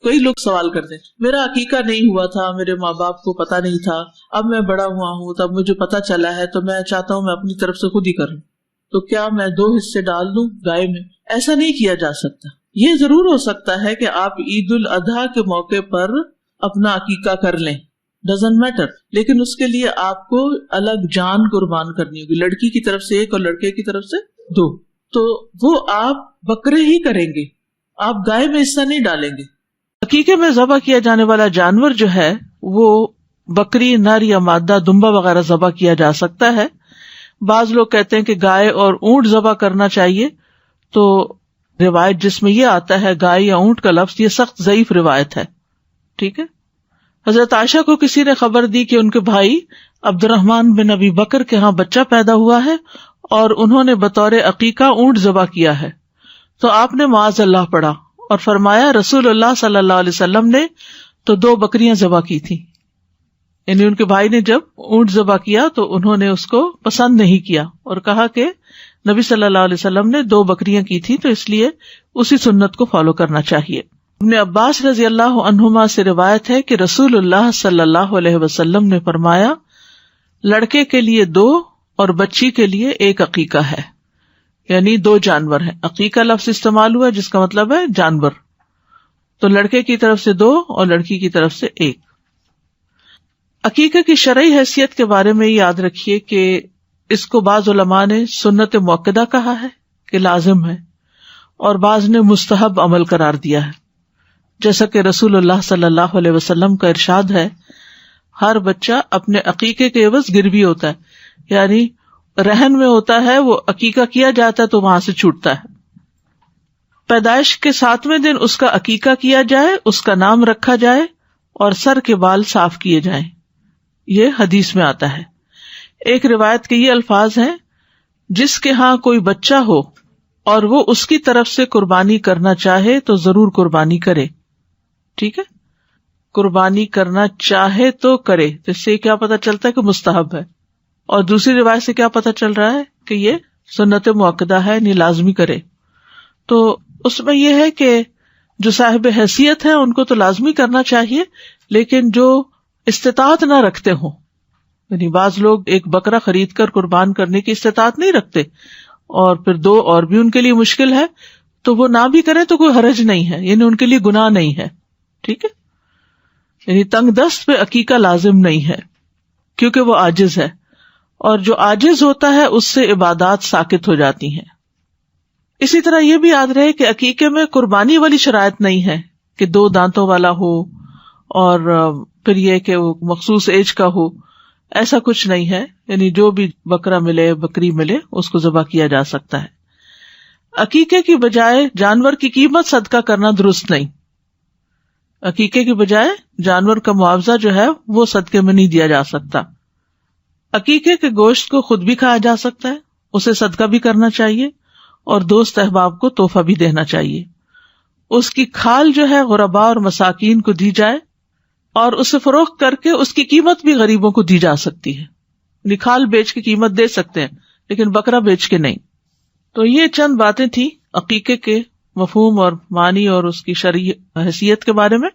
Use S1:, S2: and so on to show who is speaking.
S1: کئی لوگ سوال کرتے ہیں میرا عقیقہ نہیں ہوا تھا، میرے ماں باپ کو پتا نہیں تھا، اب میں بڑا ہوا ہوں تب مجھے پتا چلا ہے تو میں چاہتا ہوں میں اپنی طرف سے خود ہی کروں، تو کیا میں 2 حصے ڈال دوں گائے میں؟ ایسا نہیں کیا جا سکتا۔ یہ ضرور ہو سکتا ہے کہ آپ عید الاضحیٰ کے موقع پر اپنا عقیقہ کر لیں، ڈزنٹ میٹر، لیکن اس کے لیے آپ کو الگ جان قربان کرنی ہوگی، لڑکی کی طرف سے 1 اور لڑکے کی طرف سے 2، تو وہ آپ بکرے ہی کریں گے، آپ گائے میں حصہ نہیں ڈالیں گے۔
S2: عقیقے میں ذبح کیا جانے والا جانور جو ہے وہ بکری، نر یا مادہ، دمبا وغیرہ ذبح کیا جا سکتا ہے۔ بعض لوگ کہتے ہیں کہ گائے اور اونٹ ذبح کرنا چاہیے، تو روایت جس میں یہ آتا ہے گائے یا اونٹ کا لفظ، یہ سخت ضعیف روایت ہے، ٹھیک ہے۔ حضرت عائشہ کو کسی نے خبر دی کہ ان کے بھائی عبد الرحمن بن ابی بکر کے ہاں بچہ پیدا ہوا ہے اور انہوں نے بطور عقیقہ اونٹ ذبح کیا ہے، تو آپ نے معاذ اللہ پڑھا اور فرمایا رسول اللہ صلی اللہ علیہ وسلم نے تو 2 بکریاں ذبح کی تھی، یعنی ان کے بھائی نے جب اونٹ ذبح کیا تو انہوں نے اس کو پسند نہیں کیا اور کہا کہ نبی صلی اللہ علیہ وسلم نے 2 بکریاں کی تھی تو اس لیے اسی سنت کو فالو کرنا چاہیے۔ ابن عباس رضی اللہ عنہما سے روایت ہے کہ رسول اللہ صلی اللہ علیہ وسلم نے فرمایا لڑکے کے لیے 2 اور بچی کے لیے 1 عقیقہ ہے، یعنی 2 جانور ہیں۔ عقیقہ لفظ استعمال ہوا جس کا مطلب ہے جانور، تو لڑکے کی طرف سے 2 اور لڑکی کی طرف سے 1۔ عقیقہ کی شرعی حیثیت کے بارے میں یاد رکھیے کہ اس کو بعض علماء نے سنت مؤکدہ کہا ہے کہ لازم ہے، اور بعض نے مستحب عمل قرار دیا ہے، جیسا کہ رسول اللہ صلی اللہ علیہ وسلم کا ارشاد ہے ہر بچہ اپنے عقیقے کے عوض گروی ہوتا ہے، یعنی رہن میں ہوتا ہے، وہ عقیقہ کیا جاتا ہے تو وہاں سے چھوٹتا ہے۔ پیدائش کے 7ویں دن اس کا عقیقہ کیا جائے، اس کا نام رکھا جائے اور سر کے بال صاف کیے جائیں، یہ حدیث میں آتا ہے۔ ایک روایت کے یہ الفاظ ہیں جس کے ہاں کوئی بچہ ہو اور وہ اس کی طرف سے قربانی کرنا چاہے تو ضرور قربانی کرے، ٹھیک ہے، قربانی کرنا چاہے تو کرے، تو اس سے کیا پتہ چلتا ہے کہ مستحب ہے، اور دوسری روایت سے کیا پتہ چل رہا ہے کہ یہ سنت مؤکدہ ہے، یعنی لازمی کرے۔ تو اس میں یہ ہے کہ جو صاحب حیثیت ہے ان کو تو لازمی کرنا چاہیے، لیکن جو استطاعت نہ رکھتے ہوں، یعنی بعض لوگ ایک بکرا خرید کر قربان کرنے کی استطاعت نہیں رکھتے اور پھر 2 اور بھی ان کے لیے مشکل ہے، تو وہ نہ بھی کریں تو کوئی حرج نہیں ہے، یعنی ان کے لیے گناہ نہیں ہے، ٹھیک ہے، یعنی تنگ دست پہ عقیقہ لازم نہیں ہے کیونکہ وہ عاجز ہے، اور جو عاجز ہوتا ہے اس سے عبادات ساقط ہو جاتی ہیں۔ اسی طرح یہ بھی یاد رہے کہ عقیقے میں قربانی والی شرائط نہیں ہے کہ 2 دانتوں والا ہو اور پھر یہ کہ وہ مخصوص ایج کا ہو، ایسا کچھ نہیں ہے، یعنی جو بھی بکرا ملے، بکری ملے، اس کو ذبح کیا جا سکتا ہے۔ عقیقے کی بجائے جانور کی قیمت صدقہ کرنا درست نہیں، عقیقے کی بجائے جانور کا معاوضہ جو ہے وہ صدقے میں نہیں دیا جا سکتا۔ عقیقے کے گوشت کو خود بھی کھایا جا سکتا ہے، اسے صدقہ بھی کرنا چاہیے اور دوست احباب کو تحفہ بھی دینا چاہیے۔ اس کی کھال جو ہے غرباء اور مساکین کو دی جائے اور اسے فروخت کر کے اس کی قیمت بھی غریبوں کو دی جا سکتی ہے، یعنی کھال بیچ کے قیمت دے سکتے ہیں لیکن بکرا بیچ کے نہیں۔ تو یہ چند باتیں تھیں عقیقے کے مفہوم اور معنی اور اس کی شرعی حیثیت کے بارے میں۔